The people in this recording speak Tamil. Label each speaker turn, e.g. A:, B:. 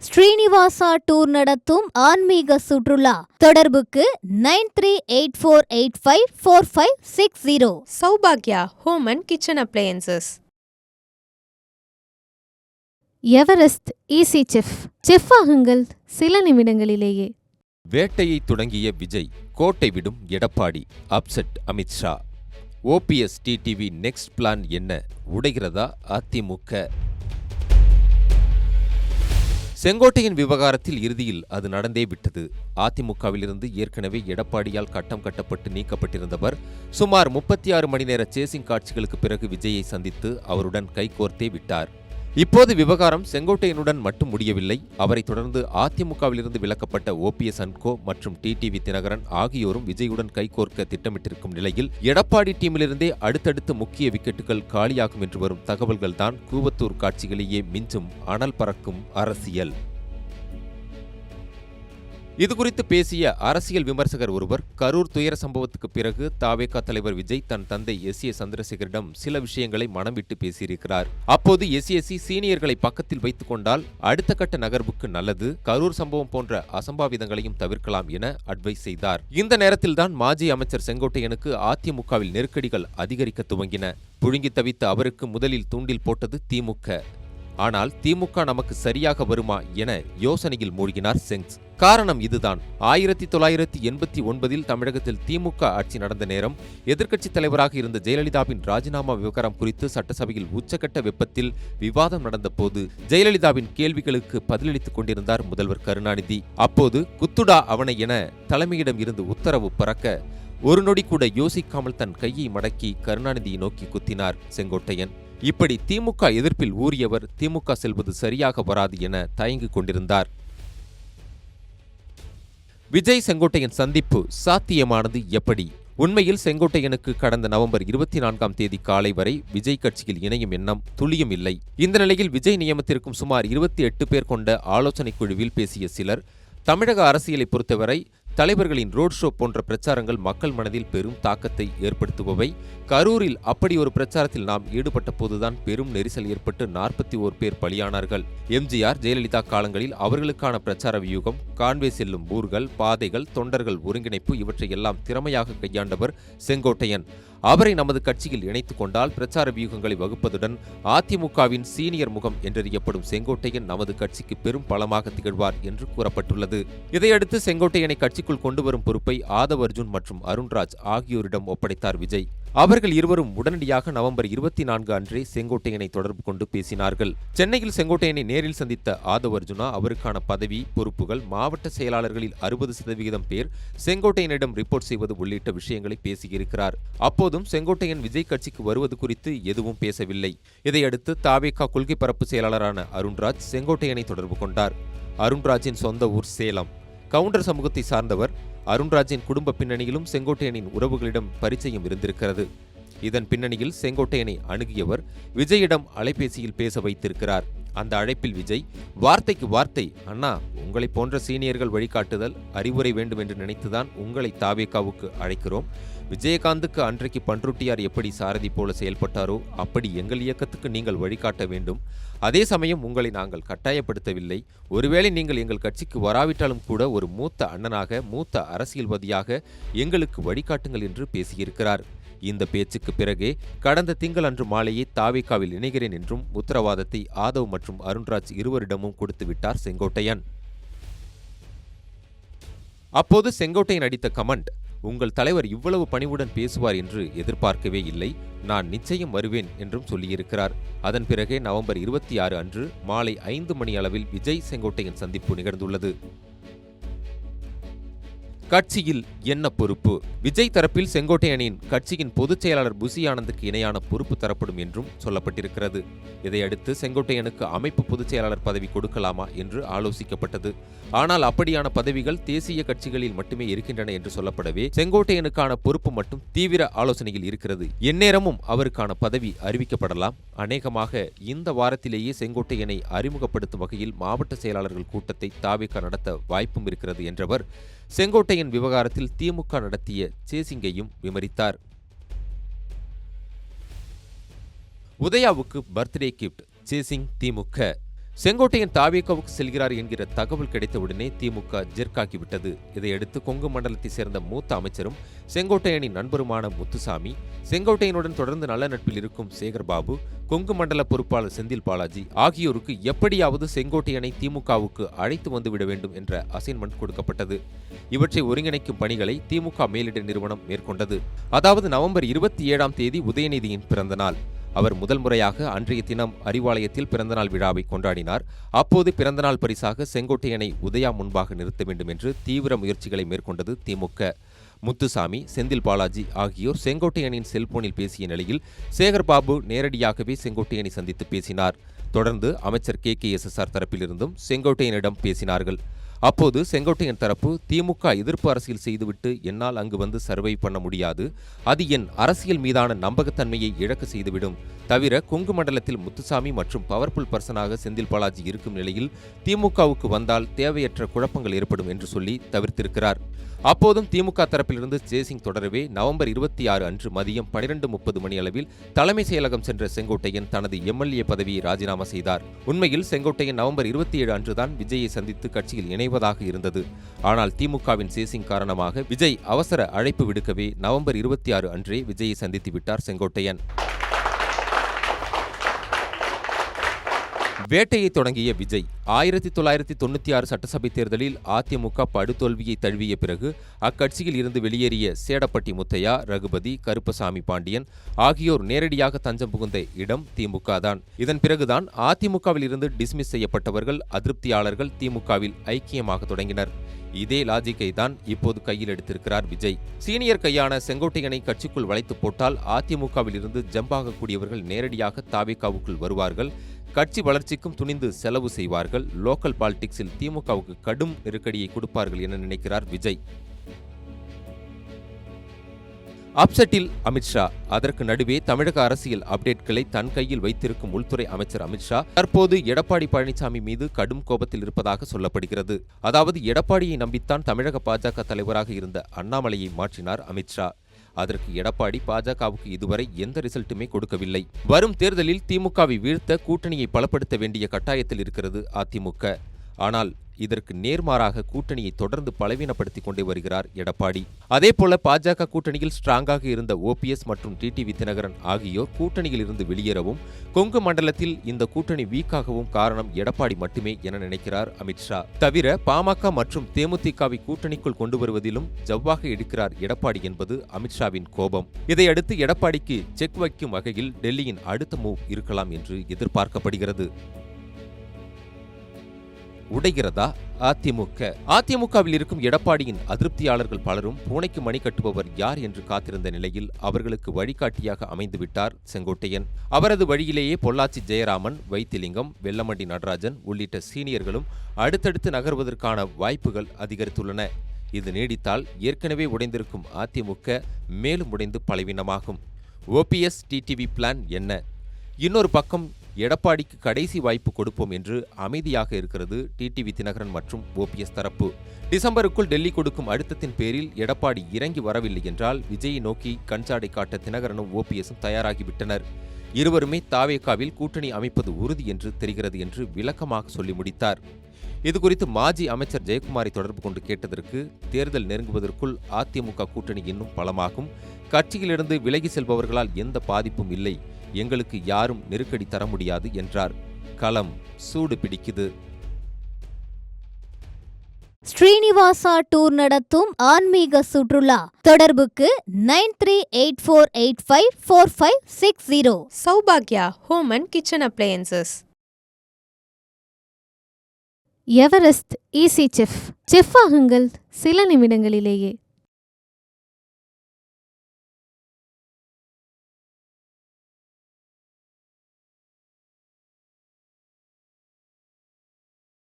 A: ஸ்ரீனிவாசா டூர் நடத்தும் ஆன்மீக சுற்றுலா. தொடர்புக்கு 9384854560.
B: சௌபாக்யா home and kitchen appliances.
C: Everest easy chef ஆகுங்கள் சில நிமிடங்களிலேயே.
D: வேட்டையை தொடங்கிய விஜய், கோட்டை விடும் Edappadi, upset Amit Shah. OPS TTV next plan என்ன? உடைகிறதா அதிமுக? செங்கோட்டையின் விவகாரத்தில் இறுதியில் அது நடந்தே விட்டது. அதிமுகவிலிருந்து ஏற்கனவே எடப்பாடியால் கட்டம் கட்டப்பட்டு நீக்கப்பட்டிருந்தவர் சுமார் 36 மணி நேர சேசிங் காட்சிகளுக்கு பிறகு விஜயை சந்தித்து அவருடன் கைகோர்த்தே விட்டார். இப்போது விவகாரம் செங்கோட்டையனுடன் மட்டும் முடியவில்லை. அவரை தொடர்ந்து அதிமுகவிலிருந்து விலக்கப்பட்ட ஓபிஎஸ் அன்கோ மற்றும் டிடிவி தினகரன் ஆகியோரும் விஜயுடன் கைகோர்க்க திட்டமிட்டிருக்கும் நிலையில் எடப்பாடி டீமிலிருந்தே அடுத்தடுத்து முக்கிய விக்கெட்டுகள் காலியாகும் என்று வரும் தகவல்கள்தான் கூவத்தூர் காட்சிகளையே மிஞ்சும் அனல் பறக்கும் அரசியல். இதுகுறித்து பேசிய அரசியல் விமர்சகர் ஒருவர், கரூர் துயர சம்பவத்துக்கு பிறகு தாவேகா தலைவர் விஜய் தன் தந்தை எஸ். ஏ. சந்திரசேகரிடம் சில விஷயங்களை மனம் விட்டு பேசியிருக்கிறார். அப்போது எஸ்ஏசி சீனியர்களை பக்கத்தில் வைத்துக் கொண்டால் அடுத்த கட்ட நகர்வுக்கு நல்லது, கரூர் சம்பவம் போன்ற அசம்பாவிதங்களையும் தவிர்க்கலாம் என அட்வைஸ் செய்தார். இந்த நேரத்தில்தான் மாஜி அமைச்சர் செங்கோட்டையனுக்கு அதிமுகவில் நெருக்கடிகள் அதிகரிக்க துவங்கின. புழுங்கி தவித்த அவருக்கு முதலில் தூண்டில் போட்டது திமுக. ஆனால் திமுக நமக்கு சரியாக வருமா என யோசனையில் மூழ்கினார் செங்ஸ். காரணம் இதுதான். 1989 தமிழகத்தில் திமுக ஆட்சி நடந்த நேரம் எதிர்க்கட்சித் தலைவராக இருந்த ஜெயலலிதாவின் ராஜினாமா விவகாரம் குறித்து சட்டசபையில் உச்சகட்ட வெப்பத்தில் விவாதம் நடந்த போது ஜெயலலிதாவின் கேள்விகளுக்கு பதிலளித்துக் கொண்டிருந்தார் முதல்வர் கருணாநிதி. அப்போது குத்துடா அவனை என தலைமையிடம் இருந்து உத்தரவு பறக்க ஒரு நொடி கூட யோசிக்காமல் தன் கையை மடக்கி கருணாநிதியை நோக்கி குத்தினார் செங்கோட்டையன். இப்படி திமுக எதிர்ப்பில் ஊறியவர் திமுக செல்வது சரியாக வராது என தயங்கிக் கொண்டிருந்தார். விஜய் செங்கோட்டையன் சந்திப்பு சாத்தியமானது எப்படி? உண்மையில் செங்கோட்டையனுக்கு கடந்த நவம்பர் 24ஆம் தேதி காலை வரை விஜய் கட்சியில் இணையும் எண்ணம் துளியும் இல்லை. இந்த நிலையில் விஜய் நியமத்திற்கும் சுமார் 28 பேர் கொண்ட ஆலோசனைக் குழுவில் பேசிய சிலர், தமிழக அரசியலை பொறுத்தவரை தலைவர்களின் ரோட் ஷோ போன்ற பிரச்சாரங்கள் மக்கள் மனதில் பெரும் தாக்கத்தை ஏற்படுத்துபவை. கரூரில் அப்படி ஒரு பிரச்சாரத்தில் நாம் ஈடுபட்ட போதுதான் பெரும் நெரிசல் ஏற்பட்டு 41 பேர் பலியானார்கள். எம்ஜிஆர் ஜெயலலிதா காலங்களில் அவர்களுக்கான பிரச்சார வியூகம், கான்வே செல்லும் ஊர்கள், பாதைகள், தொண்டர்கள் ஒருங்கிணைப்பு இவற்றை எல்லாம் திறமையாக கையாண்டவர் செங்கோட்டையன். அவரை நமது கட்சியில் இணைத்துக் கொண்டால் பிரச்சார வியூகங்களை வகுப்பதுடன் அதிமுகவின் சீனியர் முகம் என்றறியப்படும் செங்கோட்டையன் நமது கட்சிக்கு பெரும் பலமாக திகழ்வார் என்று கூறப்பட்டுள்ளது. இதையடுத்து செங்கோட்டையனை கட்சிக்குள் கொண்டுவரும் பொறுப்பை ஆதவ் அர்ஜுன் மற்றும் அருண்ராஜ் ஆகியோரிடம் ஒப்படைத்தார் விஜய். அவர்கள் இருவரும் உடனடியாக நவம்பர் 24 அன்றே செங்கோட்டையனை தொடர்பு கொண்டு பேசினார்கள். சென்னையில் செங்கோட்டையனை நேரில் சந்தித்த ஆதவ் அர்ஜுனா அவருக்கான பதவி, பொறுப்புகள், மாவட்ட செயலாளர்களில் 60% பேர் செங்கோட்டையனிடம் ரிப்போர்ட் செய்வது உள்ளிட்ட விஷயங்களை பேசியிருக்கிறார். அப்போதும் செங்கோட்டையன் விஜய் கட்சிக்கு வருவது குறித்து எதுவும் பேசவில்லை. இதையடுத்து தாவேகா கொள்கை பரப்பு செயலாளரான அருண்ராஜ் செங்கோட்டையனை தொடர்பு கொண்டார். அருண்ராஜின் சொந்த ஊர் சேலம். கவுண்டர் சமூகத்தை சார்ந்தவர். அருண்ராஜின் குடும்ப பின்னணியிலும் செங்கோட்டையனின் உறவுகளிடம் பரிச்சயம் இருந்திருக்கிறது. இதன் பின்னணியில் செங்கோட்டையனை அணுகியவர் விஜயிடம் அலைபேசியில் பேச வைத்திருக்கிறார். அந்த அழைப்பில் விஜய் வார்த்தைக்கு வார்த்தை, அண்ணா, உங்களை போன்ற சீனியர்கள் வழிகாட்டுதல், அறிவுரை வேண்டும் என்று நினைத்துதான் உங்களை தாவேகாவுக்கு அழைக்கிறோம். விஜயகாந்துக்கு அன்றைக்கு பன்ருட்டியார் எப்படி சாரதி போல செயல்பட்டாரோ அப்படி எங்கள் இயக்கத்துக்கு நீங்கள் வழிகாட்ட வேண்டும். அதே சமயம் உங்களை நாங்கள் கட்டாயப்படுத்தவில்லை. ஒருவேளை நீங்கள் எங்கள் கட்சிக்கு வராவிட்டாலும் கூட ஒரு மூத்த அண்ணனாக, மூத்த அரசியல்வாதியாக எங்களுக்கு வழிகாட்டுங்கள் என்று பேசியிருக்கிறார். இந்த பேச்சுக்கு பிறகே கடந்த திங்கள் அன்று மாலையே தாவேகாவில் இணைகிறேன் என்றும் உத்தரவாதத்தை ஆதவ் மற்றும் அருண்ராஜ் இருவரிடமும் கொடுத்துவிட்டார் செங்கோட்டையன். அப்போது செங்கோட்டையன் அடித்த கமெண்ட், உங்கள் தலைவர் இவ்வளவு பணிவுடன் பேசுவார் என்று எதிர்பார்க்கவே இல்லை, நான் நிச்சயம் வருவேன் என்றும் சொல்லியிருக்கிறார். அதன் பிறகே நவம்பர் 26 அன்று மாலை 5 மணி அளவில் விஜய் செங்கோட்டையன் சந்திப்பு நிகழ்ந்துள்ளது. கட்சியில் என்ன பொறுப்பு? விஜய் தரப்பில் செங்கோட்டையனின் கட்சியின் பொதுச் செயலாளர் புசி ஆனந்துக்கு இணையான பொறுப்பு தரப்படும் என்றும் சொல்லப்பட்டிருக்கிறது. இதையடுத்து செங்கோட்டையனுக்கு அமைப்பு பொதுச் செயலாளர் பதவி கொடுக்கலாமா என்று ஆலோசிக்கப்பட்டது. ஆனால் அப்படியான பதவிகள் தேசிய கட்சிகளில் மட்டுமே இருக்கின்றன என்று சொல்லப்படவே செங்கோட்டையனுக்கான பொறுப்பு மட்டும் தீவிர ஆலோசனையில் இருக்கிறது. எந்நேரமும் அவருக்கான பதவி அறிவிக்கப்படலாம். அநேகமாக இந்த வாரத்திலேயே செங்கோட்டையனை அறிமுகப்படுத்தும் வகையில் மாவட்ட செயலாளர்கள் கூட்டத்தை தாவேகா நடத்த வாய்ப்பும் இருக்கிறது என்றவர் செங்கோட்டையன் விவகாரத்தில் திமுக நடத்திய சேசிங்கையும் விமரித்தார். உதயாவுக்கு பர்த்டே கிஃப்ட், சேசிங் திமுக. செங்கோட்டையன் தாவேகாவுக்கு செல்கிறார் என்கிற தகவல் கிடைத்தவுடனே திமுக ஜெர்க்காக்கிவிட்டது. இதையடுத்து கொங்கு மண்டலத்தை சேர்ந்த மூத்த அமைச்சரும் செங்கோட்டையனின் நண்பருமான முத்துசாமி, செங்கோட்டையனுடன் தொடர்ந்து நல்ல நட்பில் இருக்கும் சேகர்பாபு, கொங்கு மண்டல பொறுப்பாளர் செந்தில் பாலாஜி ஆகியோருக்கு எப்படியாவது செங்கோட்டையனை திமுகவுக்கு அழைத்து வந்துவிட வேண்டும் என்ற அசைன்மெண்ட் கொடுக்கப்பட்டது. இவற்றை ஒருங்கிணைக்கும் பணிகளை திமுக மேலிட நிறுவனம் மேற்கொண்டது. அதாவது நவம்பர் 27ஆம் தேதி உதயநிதியின் பிறந்த நாள். அவர் முதல் முறையாக அன்றைய தினம் அறிவாலயத்தில் பிறந்தநாள் விழாவை கொண்டாடினார். அப்போது பிறந்தநாள் பரிசாக செங்கோட்டையனை உதயா முன்பாக நிறுத்த வேண்டும் என்று தீவிர முயற்சிகளை மேற்கொண்டது திமுக. முத்துசாமி, செந்தில் பாலாஜி ஆகியோர் செங்கோட்டையனின் செல்போனில் பேசிய நிலையில் சேகர்பாபு நேரடியாகவே செங்கோட்டையனை சந்தித்து பேசினார். தொடர்ந்து அமைச்சர் KKSSR தரப்பிலிருந்தும் செங்கோட்டையனிடம் பேசினார்கள். அப்போது செங்கோட்டையன் தரப்பு, திமுக எதிர்ப்பு அரசியல் செய்துவிட்டு என்னால் அங்கு வந்து சர்வை பண்ண முடியாது, அது என் அரசியல் மீதான நம்பகத்தன்மையை இழக்க செய்துவிடும். தவிர கொங்கு மண்டலத்தில் முத்துசாமி மற்றும் பவர்ஃபுல் பர்சனாக செந்தில் பாலாஜி இருக்கும் நிலையில் திமுகவுக்கு வந்தால் தேவையற்ற குழப்பங்கள் ஏற்படும் என்று சொல்லி தவிர்த்திருக்கிறார். அப்போதும் திமுக தரப்பிலிருந்து சேசிங் தொடரவே நவம்பர் 26 அன்று மதியம் 12:30 மணி அளவில் தலைமை செயலகம் சென்ற செங்கோட்டையன் தனது MLA பதவியை ராஜினாமா செய்தார். உண்மையில் செங்கோட்டையன் நவம்பர் 27 அன்றுதான் விஜயை சந்தித்து கட்சியில் இணைவதாக இருந்தது. ஆனால் திமுகவின் சேசிங் காரணமாக விஜய் அவசர அழைப்பு விடுக்கவே நவம்பர் 26 அன்றே விஜயை சந்தித்து விட்டார் செங்கோட்டையன். வேட்டையை தொடங்கிய விஜய் 1996 சட்டசபை தேர்தலில் அதிமுக படுதோல்வியை தழுவிய பிறகு அக்கட்சியில் இருந்து வெளியேறிய சேடப்பட்டி முத்தையா, ரகுபதி, கருப்பசாமி பாண்டியன் ஆகியோர் நேரடியாக தஞ்சம் புகுந்த இடம் திமுக தான். இதன் பிறகுதான் அதிமுகவில் இருந்து டிஸ்மிஸ் செய்யப்பட்டவர்கள், அதிருப்தியாளர்கள் திமுகவில் ஐக்கியமாக தொடங்கினர். இதே லாஜிக்கை தான் இப்போது கையில் எடுத்திருக்கிறார் விஜய். சீனியர் கையான செங்கோட்டையனை கட்சிக்குள் வளைத்து போட்டால் அதிமுகவில் இருந்து ஜம்பாகக்கூடியவர்கள் நேரடியாக தாவேகாவுக்குள் வருவார்கள். கட்சி வளர்ச்சிக்கும் துணிந்து செலவு செய்வார்கள். லோக்கல் பாலிடிக்ஸில் திமுகவுக்கு கடும் நெருக்கடியை கொடுப்பார்கள் என நினைக்கிறார் விஜய். அப்செட்டில் அமித்ஷா. அதற்கு நடுவே தமிழக அரசியல் அப்டேட்களை தன் கையில் வைத்திருக்கும் உள்துறை அமைச்சர் அமித்ஷா தற்போது எடப்பாடி பழனிசாமி மீது கடும் கோபத்தில் இருப்பதாக சொல்லப்படுகிறது. அதாவது எடப்பாடியை நம்பித்தான் தமிழக பாஜக தலைவராக இருந்த அண்ணாமலையை மாற்றினார் அமித்ஷா. அதற்கு எடப்பாடி பாஜகவுக்கு இதுவரை எந்த ரிசல்ட்டுமே கொடுக்கவில்லை. வரும் தேர்தலில் திமுகவை வீழ்த்த கூட்டணியை பலப்படுத்த வேண்டிய கட்டாயத்தில் இருக்கிறது அதிமுக. ஆனால் இதற்கு நேர்மாறாக கூட்டணியை தொடர்ந்து பலவீனப்படுத்திக் கொண்டே வருகிறார் எடப்பாடி. அதேபோல பாஜக கூட்டணியில் ஸ்ட்ராங்காக இருந்த OPS மற்றும் TTV தினகரன் ஆகியோர் கூட்டணியில் இருந்து வெளியேறவும், கொங்கு மண்டலத்தில் இந்த கூட்டணி வீக்காகவும் காரணம் எடப்பாடி மட்டுமே என நினைக்கிறார் அமித்ஷா. தவிர பாமக மற்றும் தேமுதிகவை கூட்டணிக்குள் கொண்டு வருவதிலும் ஜவ்வாக எடுக்கிறார் எடப்பாடி என்பது அமித்ஷாவின் கோபம். இதையடுத்து எடப்பாடிக்கு செக் வைக்கும் வகையில் டெல்லியின் அடுத்த மூவ் இருக்கலாம் என்று எதிர்பார்க்கப்படுகிறது. உடைகிறதா அதிமுக? அதிமுகவில் இருக்கும் எடப்பாடியின் அதிருப்தியாளர்கள் பலரும் பூனைக்கு மணி கட்டுபவர் யார் என்று காத்திருந்த நிலையில் அவர்களுக்கு வழிகாட்டியாக அமைந்துவிட்டார் செங்கோட்டையன். அவரது வழியிலேயே பொள்ளாச்சி ஜெயராமன், வைத்திலிங்கம், வெல்லமண்டி நடராஜன் உள்ளிட்ட சீனியர்களும் அடுத்தடுத்து நகர்வதற்கான வாய்ப்புகள் அதிகரித்துள்ளன. இது நீடித்தால் ஏற்கனவே உடைந்திருக்கும் அதிமுக மேலும் உடைந்து பலவீனமாகும். OPS TTV பிளான் என்ன? இன்னொரு பக்கம் எடப்பாடிக்கு கடைசி வாய்ப்பு கொடுப்போம் என்று அமைதியாக இருக்கிறது TTV தினகரன் மற்றும் OPS தரப்பு. டிசம்பருக்குள் டெல்லி கொடுக்கும் அழுத்தத்தின் பேரில் எடப்பாடி இறங்கி வரவில்லை என்றால் விஜயை நோக்கி கண்சாடை காட்ட தினகரனும் OPSும் தயாராகிவிட்டனர். இருவருமே தாவேகாவில் கூட்டணி அமைப்பது உறுதி என்று தெரிகிறது என்று விளக்கமாக சொல்லி முடித்தார். இதுகுறித்து மாஜி அமைச்சர் ஜெயக்குமாரை தொடர்பு கொண்டு கேட்டதற்கு, தேர்தல் நெருங்குவதற்குள் அதிமுக கூட்டணி இன்னும் பலமாகும், கட்சியிலிருந்து விலகி செல்பவர்களால் எந்த பாதிப்பும் இல்லை, எங்களுக்கு யாரும் நெருக்கடி தர முடியாது என்றார். களம் சூடு பிடிக்குது.
A: ஸ்ரீனிவாசா டூர் நடத்தும் ஆன்மீக சுற்றுலா. தொடர்புக்கு 9384854560.
B: சௌபாக்யா home and kitchen appliances.
C: Everest easy chef. Chef ஆகுங்கள் சில நிமிடங்களிலேயே.